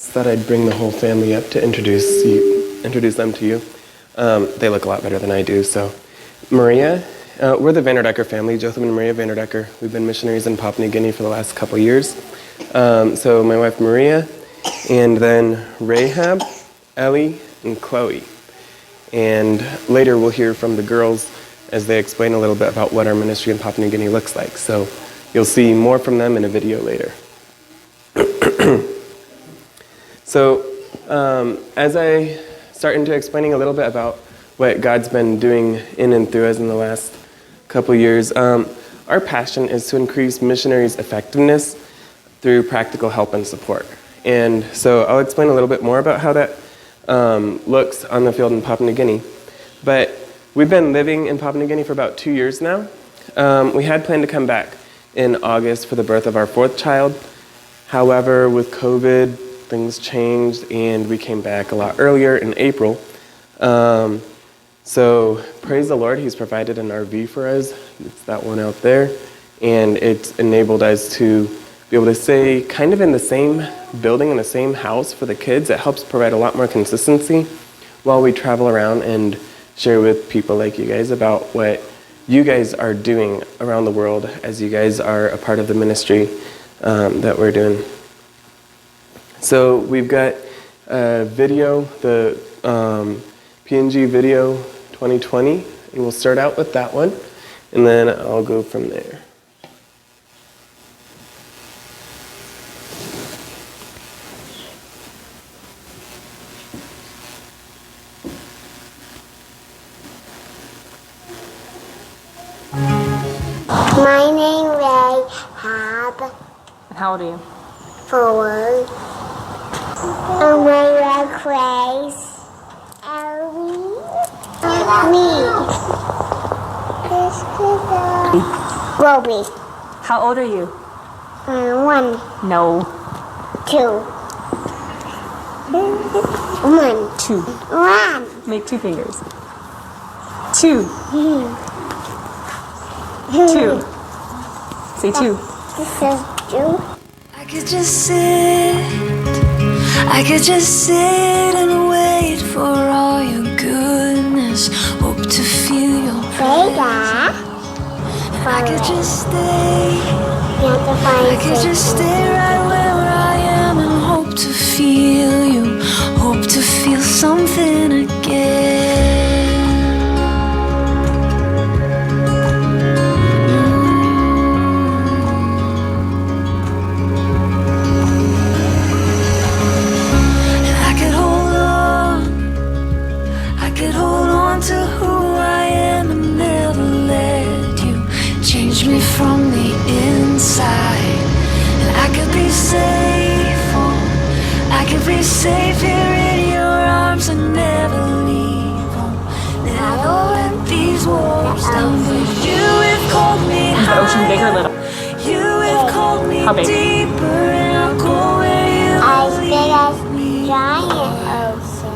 Thought I'd bring the whole family up to introduce them to you. They look a lot better than I do. So, Maria, we're the Vanderdecker family, Jotham and Maria Vanderdecker. We've been missionaries in Papua New Guinea for the last couple years. So my wife Maria, and then Rahab, Ellie, and Chloe. And later we'll hear from the girls as they explain a little bit about what our ministry in Papua New Guinea looks like. So you'll see more from them in a video later. So as I start into explaining a little bit about what God's been doing in and through us in the last couple years, our passion is to increase missionaries' effectiveness through practical help and support. And so I'll explain a little bit more about how that looks on the field in Papua New Guinea. But we've been living in Papua New Guinea for about 2 years now. We had planned to come back in August for the birth of our 4th child. However, with COVID, things changed and we came back a lot earlier in April. So praise the Lord, He's provided an RV for us. It's that one out there. And it's enabled us to be able to stay kind of in the same building, in the same house for the kids. It helps provide a lot more consistency while we travel around and share with people like you guys about what you guys are doing around the world as you guys are a part of the ministry that we're doing. So we've got a video, the PNG video 2020, and we'll start out with that one, and then I'll go from there. My name is Rahab. And how old are you? 4. And my Grace. Ellie. Me. Roby. How old are you? 1, No. 2. 1. 2. 1. Make 2 fingers. 2. 2. Say 2. This is 2. I could just sit and wait for all your goodness. Hope to feel your Vega. And I could just stay. You have to find I could just stay right where I am and hope to feel you. Hope to feel something again. From the inside, and I could be safe, oh, I could be safe here in your arms and never leave, oh, never let these walls down. But you have called me Is the ocean big or higher, little? you have called me How big? deeper, and I'll go where you as big as lead me. giant ocean.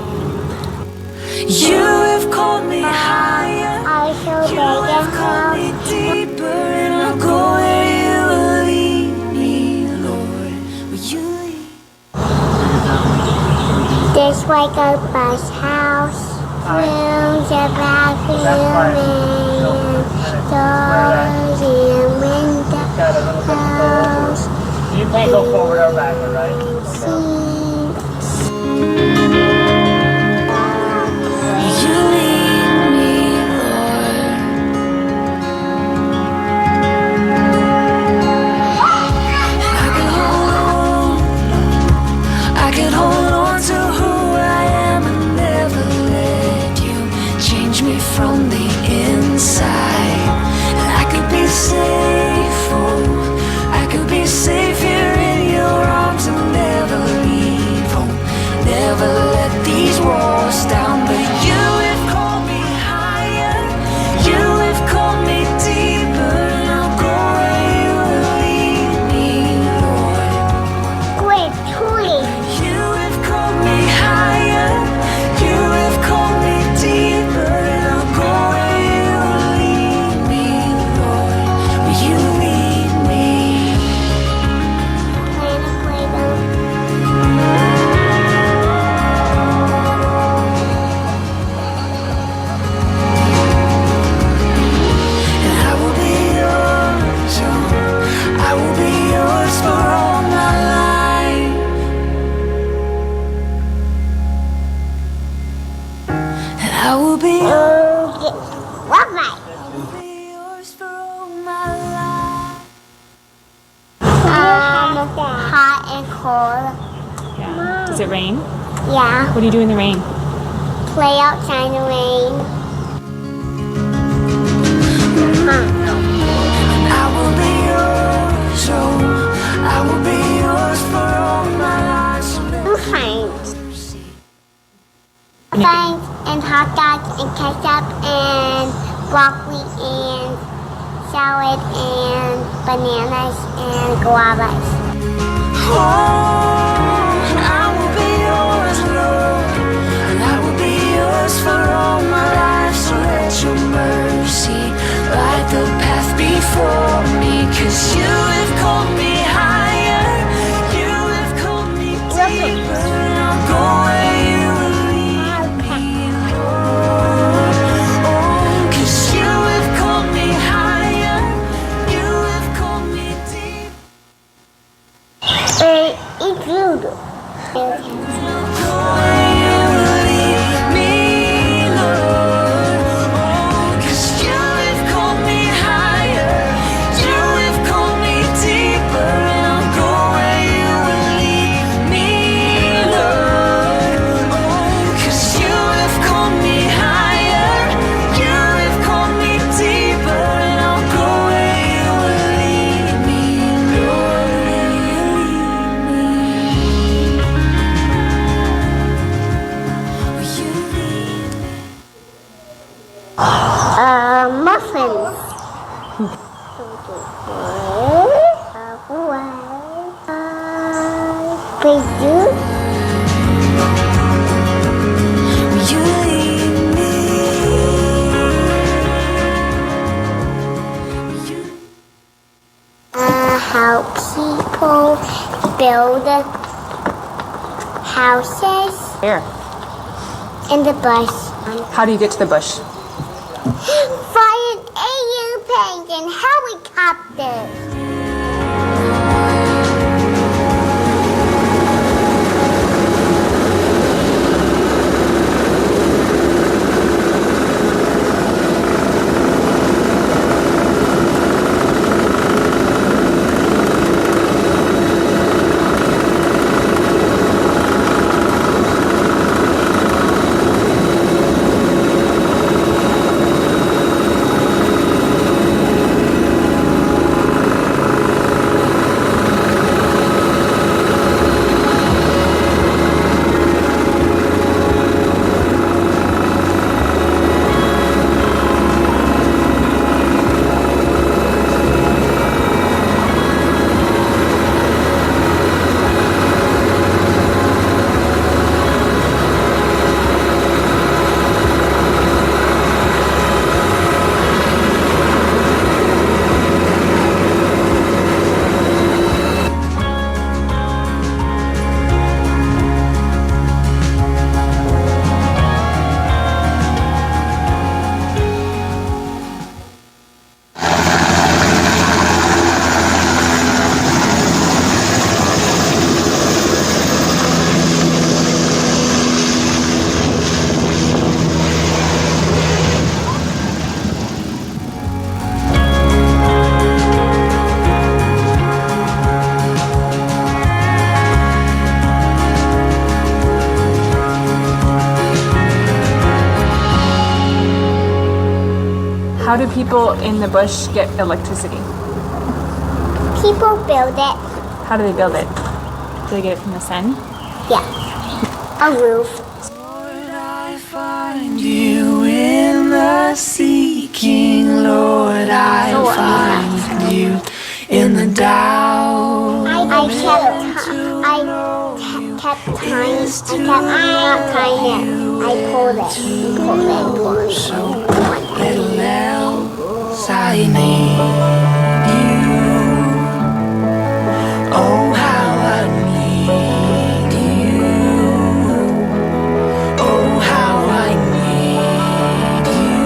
You have called me higher, I so big you have called me and deeper, and I'll go where you will lead me, Lord. Will you lead? this like a bus house. Rooms are bathroom and doors and windows. You can't go forward or backward, right? Seats. Will you lead me, Lord? I can hold on to who I am and never let you change me from the inside. And I could be safe, oh, I could be safe here in your arms and never leave. will be What might? yours for all my life. Hot and cold. Yeah. Does it rain? Yeah. What do you do in the rain? Play outside in the rain. I will be yours, oh, I will be yours for all my life. So Who finds? Finds and hot dogs and ketchup and broccoli and salad and bananas and guavas. oh, I will be yours, Lord, and I will be yours for all my life. So let your mercy light the path before me, 'cause you have called me higher, you have called me deeper, and I'll go where you will lead me, Lord. Oh, 'cause you have called me higher, you have called me deeper. It's good. Muffins. Please do. You lead me. How people build houses Where? in the bush. How do you get to the bush? Flying airplanes and helicopters. How do people in the bush get electricity? People build it. How do they build it? Do they get it from the sun? Yeah. A roof. Lord, I find you in the seeking. Lord, I find you in the doubt. I kept tying. Not tying it. I pulled it. Pulled it. So little else I need you. Oh, how I need you. Oh, how I need you.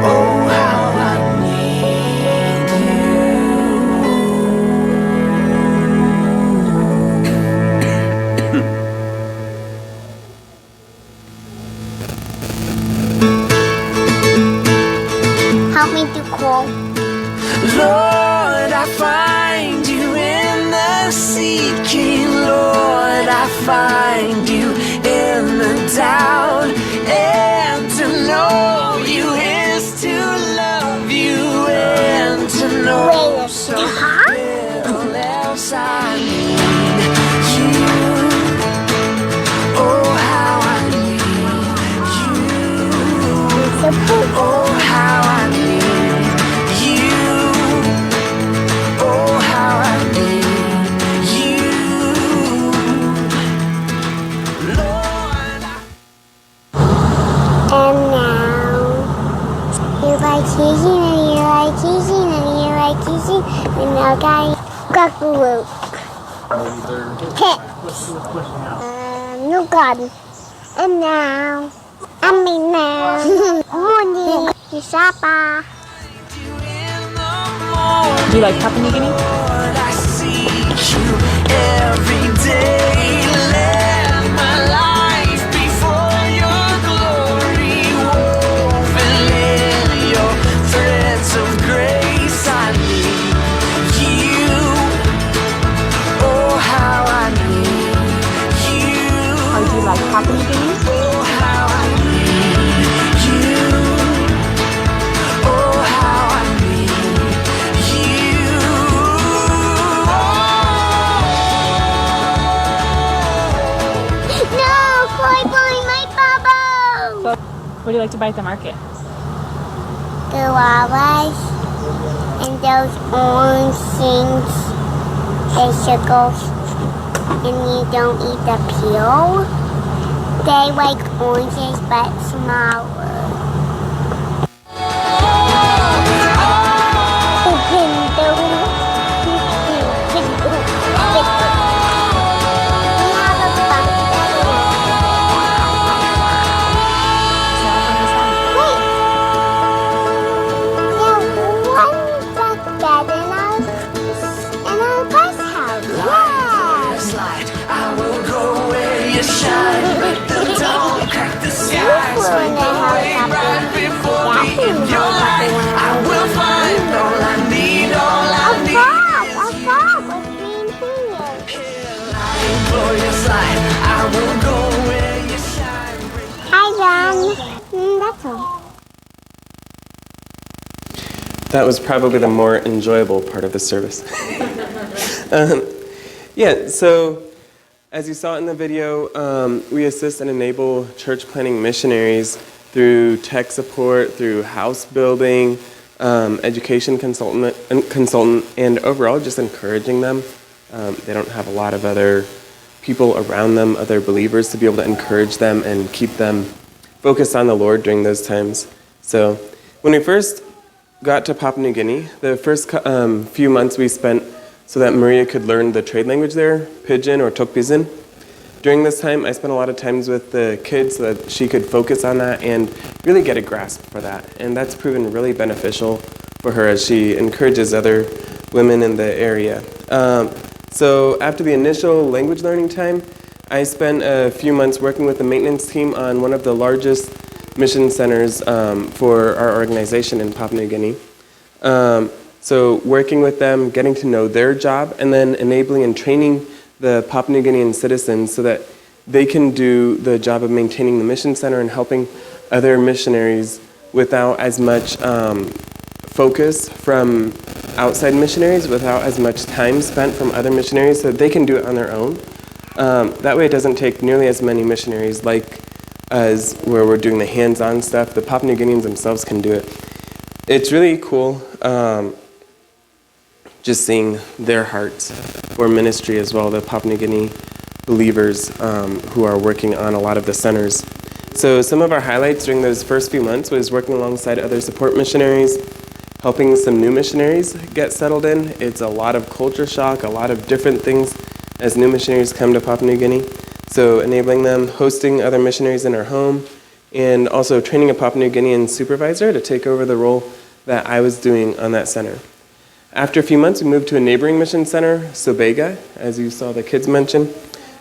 Oh, how I need you. find you in the doubt. And to know you is to love you, and to know Wait, so huh? little else I need you. Oh, how I need you. Oh, how I need you. Oh, how I need you. Lord, And now, you like teasing and you like teasing and you like teasing and now guys, cockroach. Hit. No God. And now, I mean now, morning, you shopper. in the morning, Do you like Papua New Guinea? Lord, I seek you every day. Let my life be for your glory, woven in your threads of grace. I need you. Oh, how I need you. Or do you like Papua New Guinea? Oh, how I need you. Oh, how I need you. No, Koi Boy, my bubble. What do you like to buy at the market? Guavas and those orange things, icicles, and you don't eat the peel. They like oranges but smaller. Glorious light, I will go where you shine. Let the dawn crack the skies. Make the way right before me in your light. I will find all I need, all I need. Glorious light, I will go where you shine. Hi, John. That's all. That was probably the more enjoyable part of the service. Yeah, so as you saw in the video, we assist and enable church planting missionaries through tech support, through house building, education consultant, and overall just encouraging them. They don't have a lot of other people around them, other believers, to be able to encourage them and keep them focused on the Lord during those times. So when we first got to Papua New Guinea, the first few months we spent so that Maria could learn the trade language there, Pidgin or Tokpizin. During this time, I spent a lot of times with the kids so that she could focus on that and really get a grasp for that. And that's proven really beneficial for her as she encourages other women in the area. So after the initial language learning time, I spent a few months working with the maintenance team on one of the largest mission centers for our organization in Papua New Guinea. So working with them, getting to know their job, and then enabling and training the Papua New Guinean citizens so that they can do the job of maintaining the mission center and helping other missionaries without as much focus from outside missionaries, without as much time spent from other missionaries, so that they can do it on their own. That way it doesn't take nearly as many missionaries like us where we're doing the hands-on stuff. The Papua New Guineans themselves can do it. It's really cool just seeing their hearts for ministry as well, the Papua New Guinea believers who are working on a lot of the centers. So some of our highlights during those first few months was working alongside other support missionaries, helping some new missionaries get settled in. It's a lot of culture shock, a lot of different things as new missionaries come to Papua New Guinea. So enabling them, hosting other missionaries in our home, and also training a Papua New Guinean supervisor to take over the role that I was doing on that center. After a few months, we moved to a neighboring mission center, Sobega, as you saw the kids mention.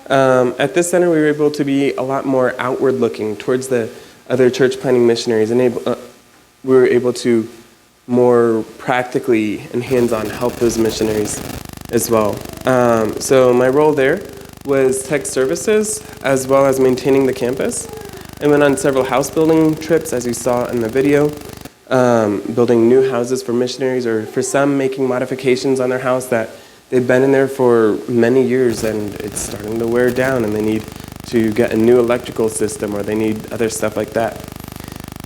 At this center, we were able to be a lot more outward looking towards the other church planting missionaries, and we were able to more practically and hands-on help those missionaries as well. So my role there was tech services as well as maintaining the campus. I went on several house building trips, as you saw in the video, building new houses for missionaries, or for some making modifications on their house that they've been in there for many years and it's starting to wear down and they need to get a new electrical system or they need other stuff like that.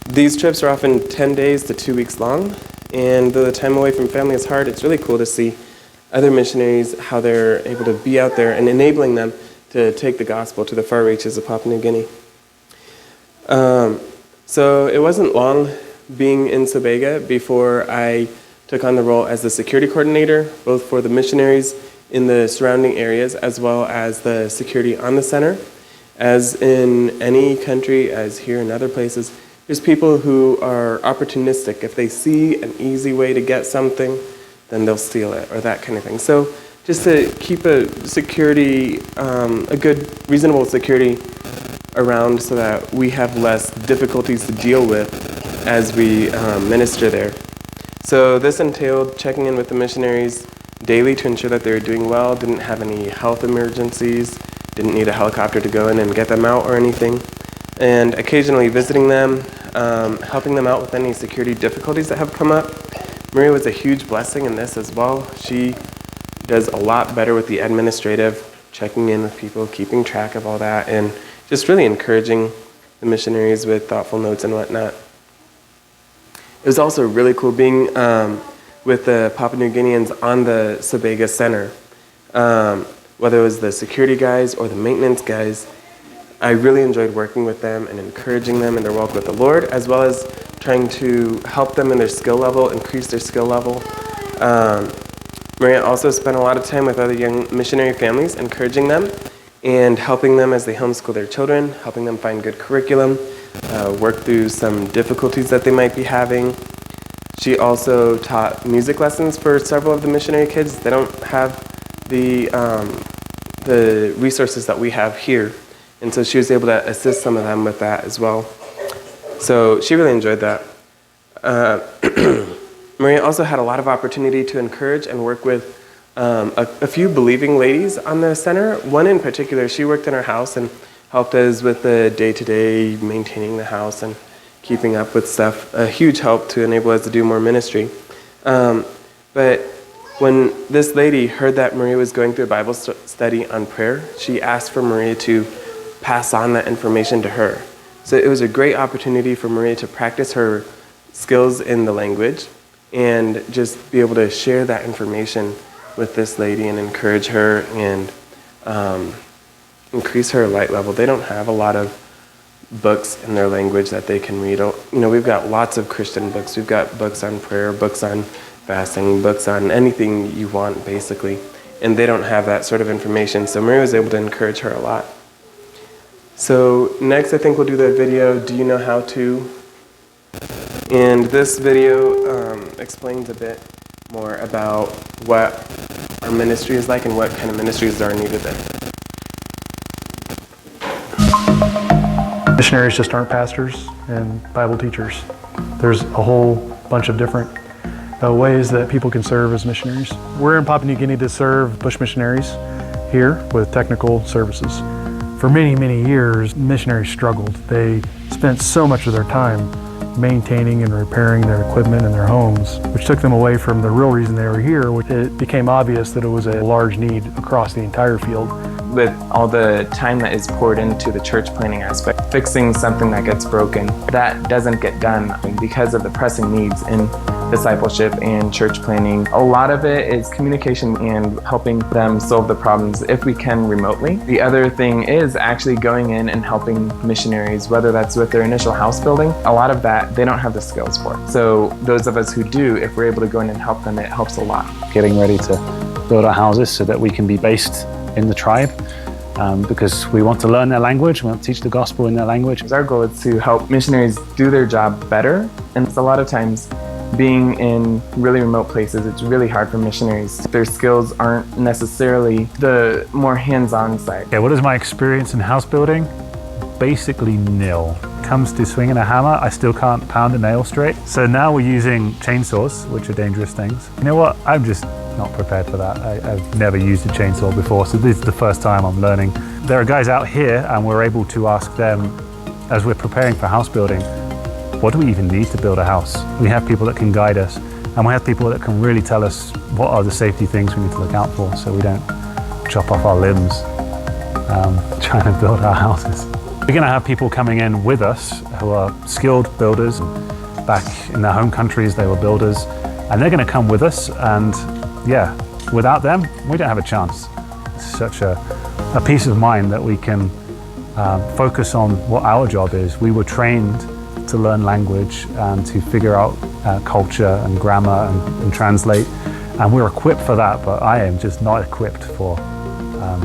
These trips are often 10 days to 2 weeks long, and though the time away from family is hard, it's really cool to see other missionaries, how they're able to be out there and enabling them to take the gospel to the far reaches of Papua New Guinea. So it wasn't long being in Sabega before I took on the role as the security coordinator, both for the missionaries in the surrounding areas as well as the security on the center. As in any country, as here in other places, there's people who are opportunistic. If they see an easy way to get something, then they'll steal it, or that kind of thing. So just to keep a security, a good, reasonable security around so that we have less difficulties to deal with as we minister there. So this entailed checking in with the missionaries daily to ensure that they were doing well, didn't have any health emergencies, didn't need a helicopter to go in and get them out or anything, and occasionally visiting them, helping them out with any security difficulties that have come up. Maria was a huge blessing in this as well. She does a lot better with the administrative, checking in with people, keeping track of all that, and just really encouraging the missionaries with thoughtful notes and whatnot. It was also really cool being with the Papua New Guineans on the Sabega Center. Whether it was the security guys or the maintenance guys, I really enjoyed working with them and encouraging them in their walk with the Lord, as well as trying to help them in their skill level, increase their skill level. Maria also spent a lot of time with other young missionary families, encouraging them and helping them as they homeschool their children, helping them find good curriculum, work through some difficulties that they might be having. She also taught music lessons for several of the missionary kids. They don't have the resources that we have here, and so she was able to assist some of them with that as well. So she really enjoyed that. Maria also had a lot of opportunity to encourage and work with a few believing ladies on the center. One in particular, she worked in our house and helped us with the day-to-day maintaining the house and keeping up with stuff. A huge help to enable us to do more ministry. But when this lady heard that Maria was going through a Bible study on prayer, she asked for Maria to pass on that information to her. So it was a great opportunity for Maria to practice her skills in the language and just be able to share that information with this lady and encourage her and increase her light level. They don't have a lot of books in their language that they can read. You know, we've got lots of Christian books. We've got books on prayer, books on fasting, books on anything you want, basically. And they don't have that sort of information. So Maria was able to encourage her a lot. So next, I think we'll do the video, Do You Know How To? And this video explains a bit more about what our ministry is like and what kind of ministries are needed there. Missionaries just aren't pastors and Bible teachers. There's a whole bunch of different ways that people can serve as missionaries. We're in Papua New Guinea to serve bush missionaries here with technical services. For many, many years, missionaries struggled. They spent so much of their time maintaining and repairing their equipment in their homes, which took them away from the real reason they were here. It became obvious that it was a large need across the entire field. With all the time that is poured into the church planning aspect, fixing something that gets broken, that doesn't get done because of the pressing needs in discipleship and church planning. A lot of it is communication and helping them solve the problems if we can remotely. The other thing is actually going in and helping missionaries, whether that's with their initial house building. A lot of that they don't have the skills for. So those of us who do, if we're able to go in and help them, it helps a lot. Getting ready to build our houses so that we can be based in the tribe, because we want to learn their language, we want to teach the gospel in their language. Our goal is to help missionaries do their job better, and it's a lot of times being in really remote places, it's really hard for missionaries. Their skills aren't necessarily the more hands-on side. Yeah, what is my experience in house building? Basically nil. Comes to swinging a hammer, I still can't pound a nail straight. So now we're using chainsaws, which are dangerous things. You know what? I'm just not prepared for that. I've never used a chainsaw before, so this is the first time I'm learning. There are guys out here, and we're able to ask them, as we're preparing for house building, what do we even need to build a house? We have people that can guide us, and we have people that can really tell us what are the safety things we need to look out for so we don't chop off our limbs trying to build our houses. We're going to have people coming in with us who are skilled builders. Back in their home countries, they were builders, and they're going to come with us, and yeah, without them, we don't have a chance. It's such a peace of mind that we can focus on what our job is. We were trained to learn language and to figure out culture and grammar and translate, and we're equipped for that, but I am just not equipped for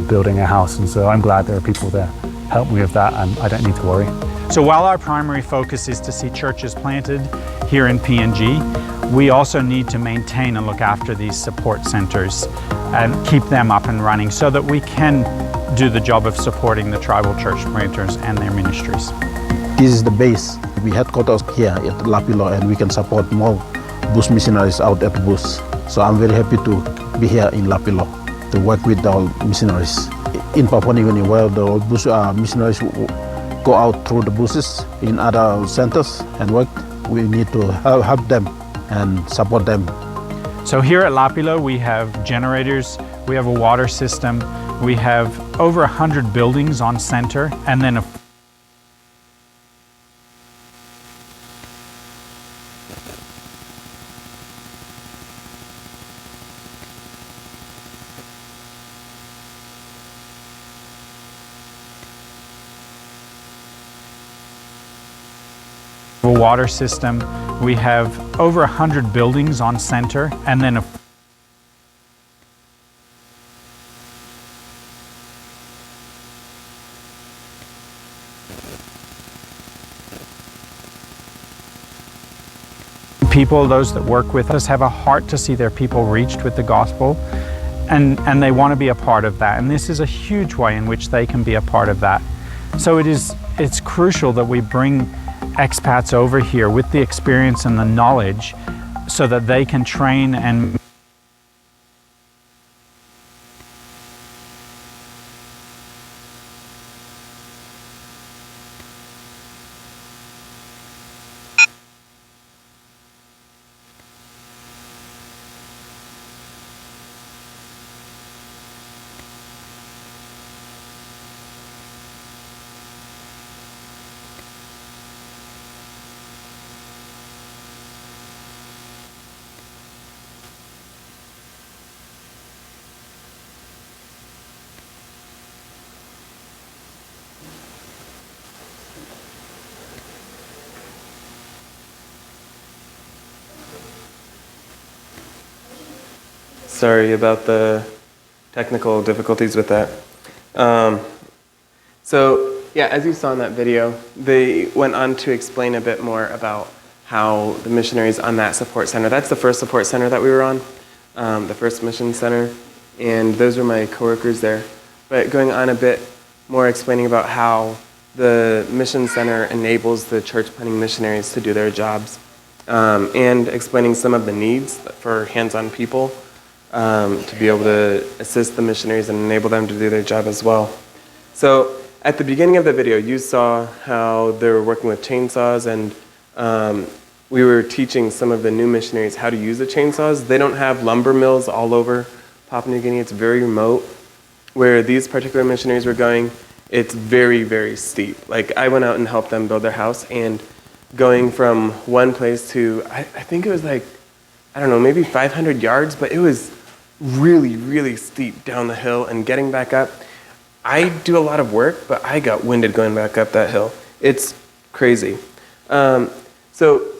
building a house, and so I'm glad there are people there help me with that, and I don't need to worry. So while our primary focus is to see churches planted here in PNG, we also need to maintain and look after these support centers and keep them up and running so that we can do the job of supporting the tribal church planters and their ministries. This is the base. We headquarters here at Lapilo, and we can support more bush missionaries out at bush. So I'm very happy to be here in Lapilo to work with our missionaries. In Papua New Guinea, where the bush missionaries go out through the bushes in other centers and work, we need to help them and support them. So here at Lapilo, we have generators, we have a water system, we have over 100 buildings on center, and then a water system, we have over 100 buildings on center, and then people, those that work with us, have a heart to see their people reached with the gospel, and they want to be a part of that, and this is a huge way in which they can be a part of that. So it's crucial that we bring expats over here with the experience and the knowledge so that they can train and Sorry about the technical difficulties with that. So yeah, as you saw in that video, they went on to explain a bit more about how the missionaries on that support center, that's the first support center that we were on, the first mission center, and those were my coworkers there. But going on a bit more explaining about how the mission center enables the church planting missionaries to do their jobs, and explaining some of the needs for hands-on people to be able to assist the missionaries and enable them to do their job as well. So at the beginning of the video, you saw how they were working with chainsaws, and we were teaching some of the new missionaries how to use the chainsaws. They don't have lumber mills all over Papua New Guinea. It's very remote. Where these particular missionaries were going, it's very, very steep. Like, I went out and helped them build their house, and going from one place to, I think it was like, I don't know, maybe 500 yards, but it was really, really steep down the hill, and getting back up. I do a lot of work, but I got winded going back up that hill. It's crazy. So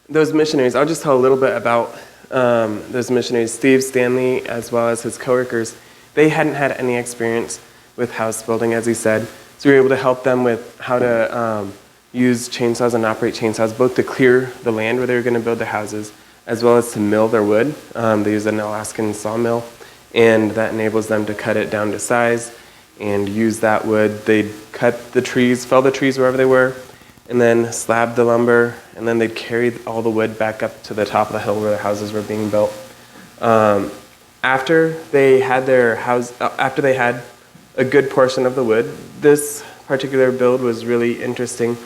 those missionaries, I'll just tell a little bit about those missionaries. Steve Stanley, as well as his coworkers, they hadn't had any experience with house building, as he said. So we were able to help them with how to use chainsaws and operate chainsaws, both to clear the land where they were going to build their houses, as well as to mill their wood. They use an Alaskan sawmill, and that enables them to cut it down to size and use that wood. They'd cut the trees, fell the trees wherever they were, and then slab the lumber, and then they'd carry all the wood back up to the top of the hill where their houses were being built. After they had their house, after they had a good portion of the wood, this particular build was really interesting.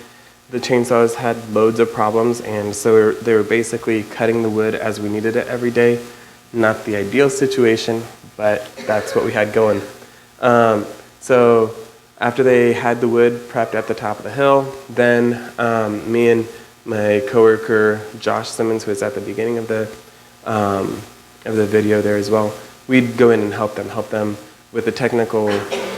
The chainsaws had loads of problems, and so they were basically cutting the wood as we needed it every day. Not the ideal situation, but that's what we had going. So after they had the wood prepped at the top of the hill, then me and my coworker Josh Simmons, who was at the beginning of the video there as well, we'd go in and help them with the technical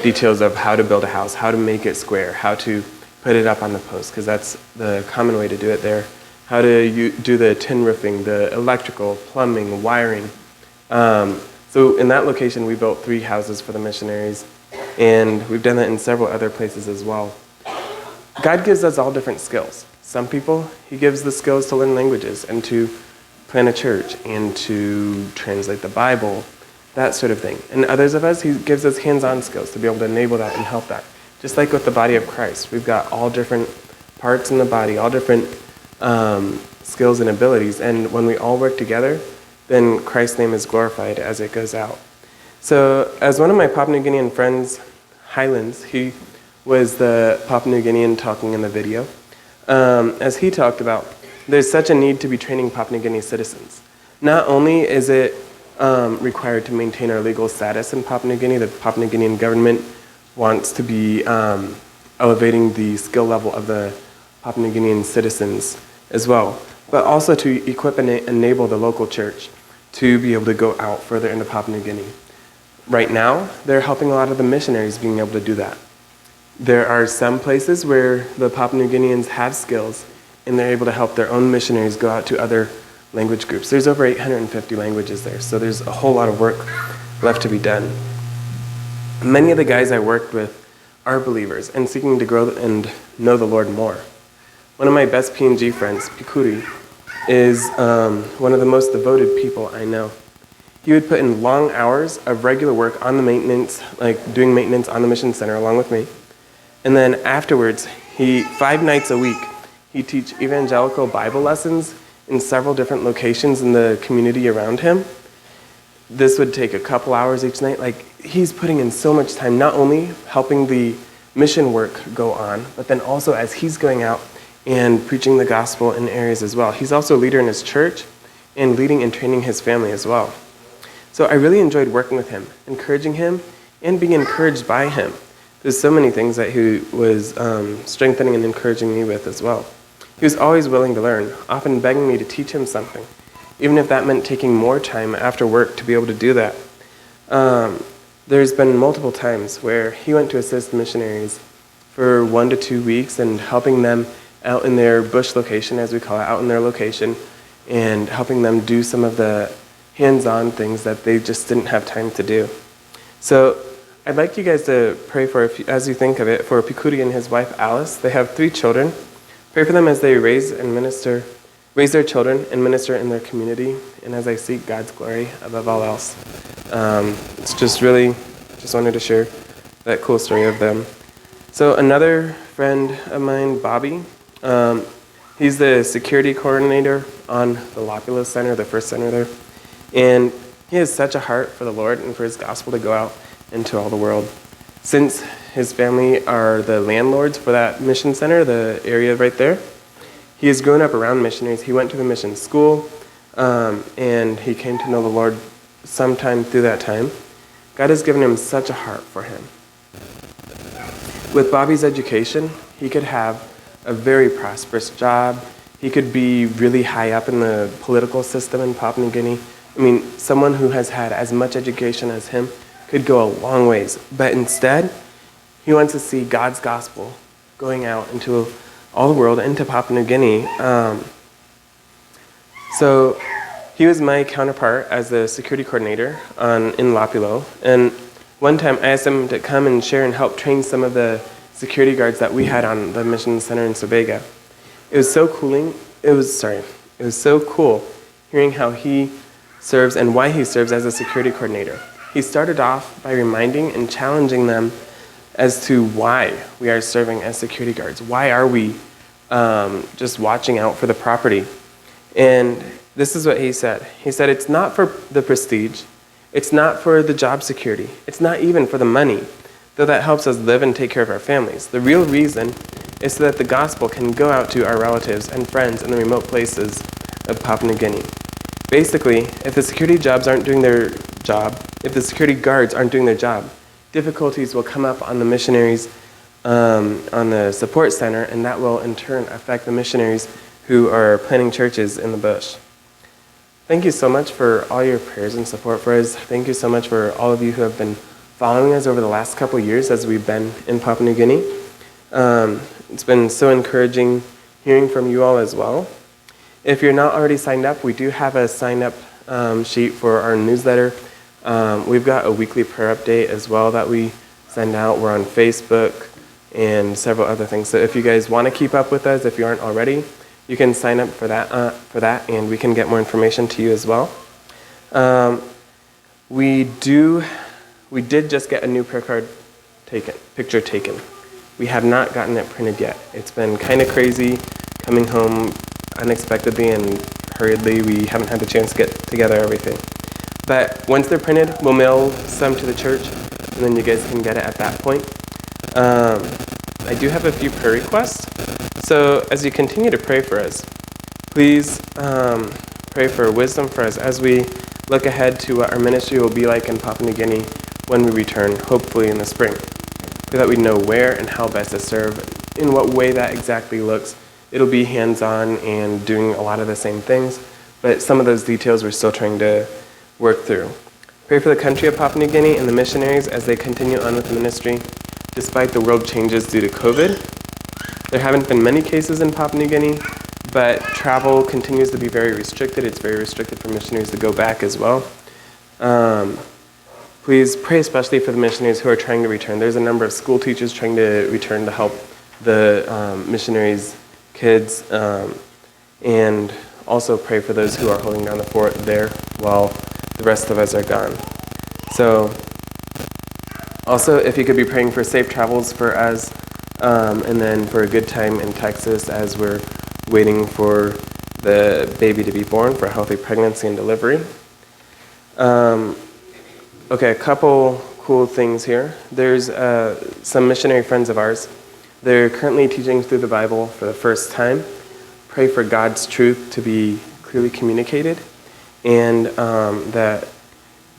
details of how to build a house, how to make it square, how to put it up on the post, because that's the common way to do it there. How to do the tin roofing, the electrical, plumbing, wiring. So in that location, we built 3 houses for the missionaries, and we've done that in several other places as well. God gives us all different skills. Some people, he gives the skills to learn languages and to plan a church and to translate the Bible, that sort of thing. And others of us, he gives us hands-on skills to be able to enable that and help that. Just like with the body of Christ, we've got all different parts in the body, all different skills and abilities, and when we all work together, then Christ's name is glorified as it goes out. So as one of my Papua New Guinean friends, Highlands, he was the Papua New Guinean talking in the video, as he talked about, there's such a need to be training Papua New Guinea citizens. Not only is it required to maintain our legal status in Papua New Guinea, the Papua New Guinean government wants to be elevating the skill level of the Papua New Guinean citizens as well, but also to equip and enable the local church to be able to go out further into Papua New Guinea. Right now, they're helping a lot of the missionaries being able to do that. There are some places where the Papua New Guineans have skills and they're able to help their own missionaries go out to other language groups. There's over 850 languages there, so there's a whole lot of work left to be done. Many of the guys I worked with are believers and seeking to grow and know the Lord more. One of my best PNG friends, Pikuri, is one of the most devoted people I know. He would put in long hours of regular work on the maintenance, like doing maintenance on the mission center along with me. And then afterwards, 5 nights a week, he'd teach evangelical Bible lessons in several different locations in the community around him. This would take a couple hours each night. Like, he's putting in so much time, not only helping the mission work go on, but then also as he's going out and preaching the gospel in areas as well. He's also a leader in his church and leading and training his family as well. So I really enjoyed working with him, encouraging him, and being encouraged by him. There's so many things that he was strengthening and encouraging me with as well. He was always willing to learn, often begging me to teach him something, even if that meant taking more time after work to be able to do that. There's been multiple times where he went to assist missionaries for 1 to 2 weeks and helping them out in their bush location, as we call it, out in their location, and helping them do some of the hands-on things that they just didn't have time to do. So I'd like you guys to pray for, as you think of it, for Pikuri and his wife Alice. They have 3 children. Pray for them as they raise their children and minister in their community, and as I seek God's glory above all else. It's just wanted to share that cool story of them. So another friend of mine, Bobby, he's the security coordinator on the Lapilo Center, the first center there. And he has such a heart for the Lord and for his gospel to go out into all the world. Since his family are the landlords for that mission center, the area right there, he has grown up around missionaries. He went to the mission school, and he came to know the Lord sometime through that time. God has given him such a heart for him. With Bobby's education, he could have a very prosperous job. He could be really high up in the political system in Papua New Guinea. I mean, someone who has had as much education as him could go a long ways. But instead, he wants to see God's gospel going out into all the world, into Papua New Guinea. So he was my counterpart as the security coordinator in Lapilo. And one time I asked him to come and share and help train some of the security guards that we had on the mission center in Sobega. It was so cool hearing how he serves and why he serves as a security coordinator. He started off by reminding and challenging them as to why we are serving as security guards. Why are we just watching out for the property? And this is what he said. He said, it's not for the prestige. It's not for the job security. It's not even for the money, though that helps us live and take care of our families. The real reason is so that the gospel can go out to our relatives and friends in the remote places of Papua New Guinea. Basically, if the security jobs aren't doing their job, if the security guards aren't doing their job, difficulties will come up on the missionaries on the support center, and that will in turn affect the missionaries who are planting churches in the bush. Thank you so much for all your prayers and support for us. Thank you so much for all of you who have been following us over the last couple years as we've been in Papua New Guinea. It's been so encouraging hearing from you all as well. If you're not already signed up, we do have a sign-up sheet for our newsletter. We've got a weekly prayer update as well that we send out. We're on Facebook and several other things. So if you guys want to keep up with us, if you aren't already, you can sign up for that, and we can get more information to you as well. We did just get a new prayer card picture taken. We have not gotten it printed yet. It's been kind of crazy coming home unexpectedly and hurriedly. We haven't had the chance to get together everything. But once they're printed, we'll mail some to the church, and then you guys can get it at that point. I do have a few prayer requests. So as you continue to pray for us, please pray for wisdom for us as we look ahead to what our ministry will be like in Papua New Guinea when we return, hopefully in the spring. So that we know where and how best to serve, in what way that exactly looks. It'll be hands-on and doing a lot of the same things, but some of those details we're still trying to work through. Pray for the country of Papua New Guinea and the missionaries as they continue on with the ministry, despite the world changes due to COVID. There haven't been many cases in Papua New Guinea, but travel continues to be very restricted. It's very restricted for missionaries to go back as well. Please pray especially for the missionaries who are trying to return. There's a number of school teachers trying to return to help the missionaries' kids, and also pray for those who are holding down the fort there while the rest of us are gone. So also, if you could be praying for safe travels for us, and then for a good time in Texas as we're waiting for the baby to be born, for a healthy pregnancy and delivery. Okay, a couple cool things here. There's some missionary friends of ours. They're currently teaching through the Bible for the first time. Pray for God's truth to be clearly communicated, and that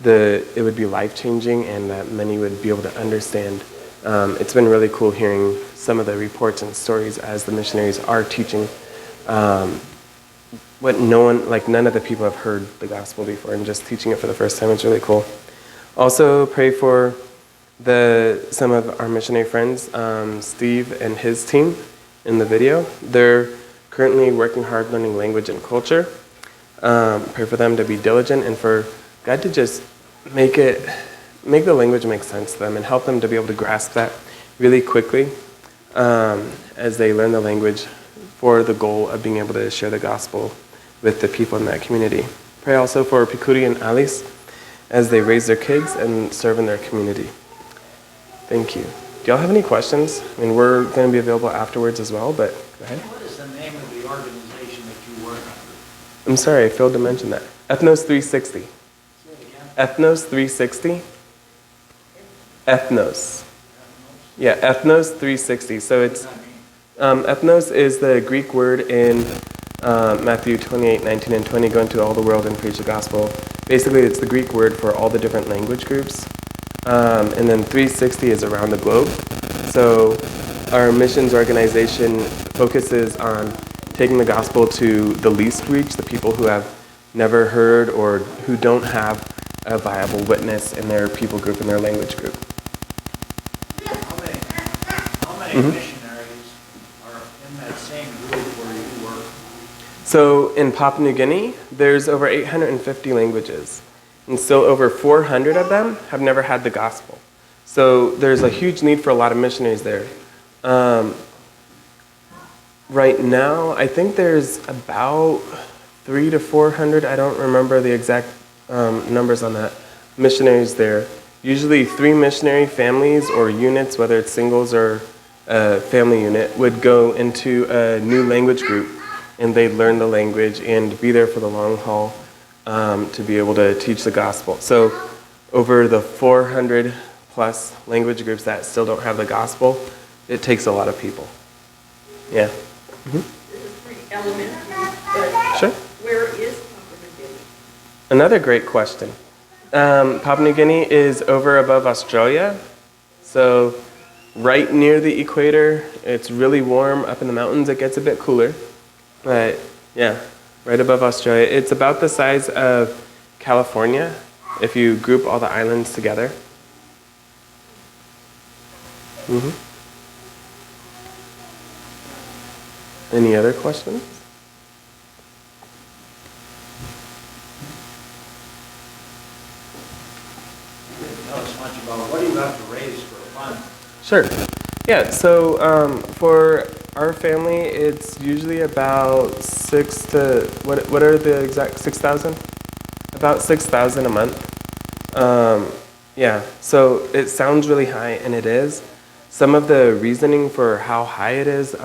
it would be life-changing and that many would be able to understand. It's been really cool hearing some of the reports and stories as the missionaries are teaching what none of the people have heard the gospel before, and just teaching it for the first time. It's really cool. Also pray for some of our missionary friends, Steve and his team in the video. They're currently working hard learning language and culture. Pray for them to be diligent and for God to just make the language make sense to them and help them to be able to grasp that really quickly as they learn the language for the goal of being able to share the gospel with the people in that community. Pray also for Pikuri and Alice as they raise their kids and serve in their community. Thank you. Do y'all have any questions? I mean, we're going to be available afterwards as well, but go ahead. What is the name of the organization that you work under? I'm sorry, I failed to mention that. Ethnos 360. Say it again. Ethnos 360. Ethnos. Yeah, Ethnos 360. So it's ethnos is the Greek word in Matthew 28, 19, and 20, go into all the world and preach the gospel. Basically, it's the Greek word for all the different language groups. And then 360 is around the globe. So our missions organization focuses on taking the gospel to the least reached, the people who have never heard or who don't have a viable witness in their people group, in their language group. How many missionaries are in that same group where you work? So in Papua New Guinea, there's over 850 languages, and still over 400 of them have never had the gospel. So there's a huge need for a lot of missionaries there. Right now, I think there's about 300 to 400, I don't remember the exact numbers on that, missionaries there. Usually 3 missionary families or units, whether it's singles or a family unit, would go into a new language group and they'd learn the language and be there for the long haul to be able to teach the gospel. So over the 400 plus language groups that still don't have the gospel, it takes a lot of people. Yeah. This is pretty elementary, but Sure. where is Papua New Guinea? Another great question. Papua New Guinea is over above Australia, so right near the equator. It's really warm. Up in the mountains it gets a bit cooler, but yeah, right above Australia. It's about the size of California if you group all the islands together. Any other questions? Tell us much about what do you have to raise for fun? Sure. Yeah, so for our family, it's usually about what are the exact, 6,000? About 6,000 a month. Yeah, so it sounds really high, and it is. Some of the reasoning for how high it is,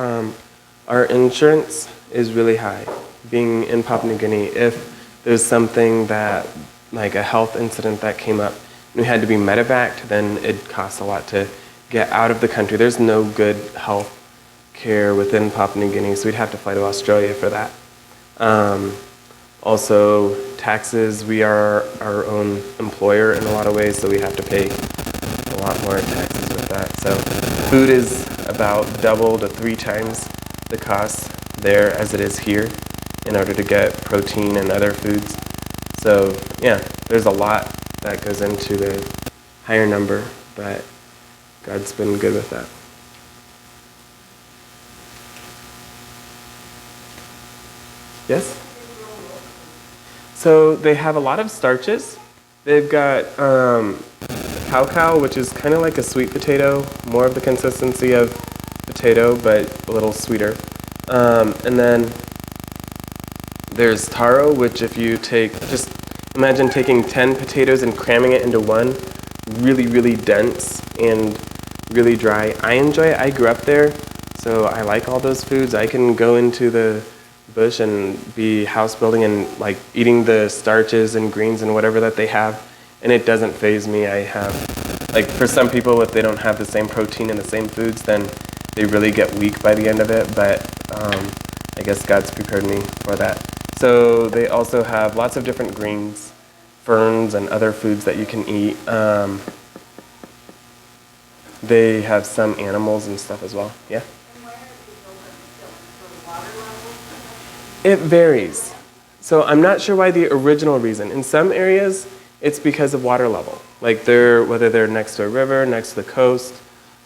our insurance is really high. Being in Papua New Guinea, if there's something that, like a health incident that came up, and we had to be medevaced, then it costs a lot to get out of the country. There's no good health care within Papua New Guinea, so we'd have to fly to Australia for that. Also, taxes, we are our own employer in a lot of ways, so we have to pay a lot more taxes with that. So food is about double to 3 times the cost there as it is here in order to get protein and other foods. So yeah, there's a lot that goes into the higher number, but God's been good with that. Yes? So they have a lot of starches. They've got cow, which is kind of like a sweet potato, more of the consistency of potato, but a little sweeter. And then there's taro, which if you take, just imagine taking 10 potatoes and cramming it into one, really, really dense and really dry. I enjoy it. I grew up there, so I like all those foods. I can go into the bush and be house building and like eating the starches and greens and whatever that they have, and it doesn't faze me. I have, like, for some people, if they don't have the same protein and the same foods, then they really get weak by the end of it, but I guess God's prepared me for that. So they also have lots of different greens, ferns, and other foods that you can eat. They have some animals and stuff as well. Yeah? It varies. So I'm not sure why the original reason. In some areas, it's because of water level. Like whether they're next to a river, next to the coast,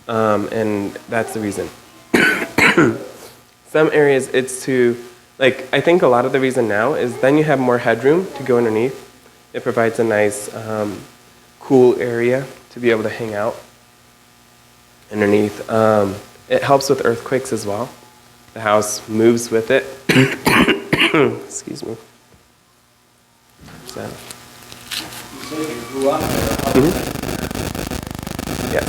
and that's the reason. Some areas it's to, like, I think a lot of the reason now is then you have more headroom to go underneath. It provides a nice, cool area to be able to hang out underneath. It helps with earthquakes as well. The house moves with it. Excuse me. So. You said you grew up there. Yes.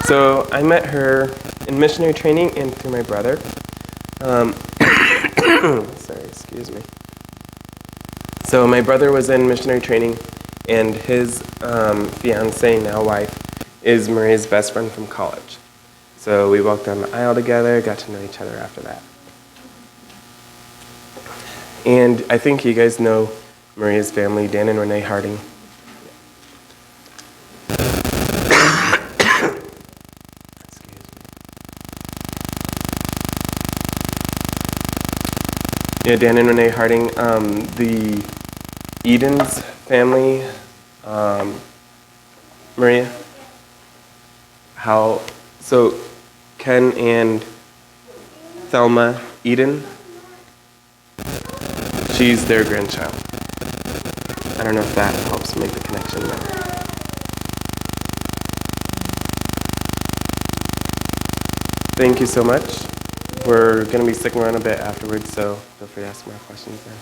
So I met her in missionary training and through my brother. Sorry, excuse me. So my brother was in missionary training, and his fiance, now wife, is Maria's best friend from college. So we walked down the aisle together, got to know each other after that. And I think you guys know Maria's family, Dan and Renee Harding. Yeah, Dan and Renee Harding, the Eden's family, Maria, so Ken and Thelma Eden, she's their grandchild. I don't know if that helps make the connection there. Thank you so much. We're going to be sticking around a bit afterwards, so feel free to ask more questions then.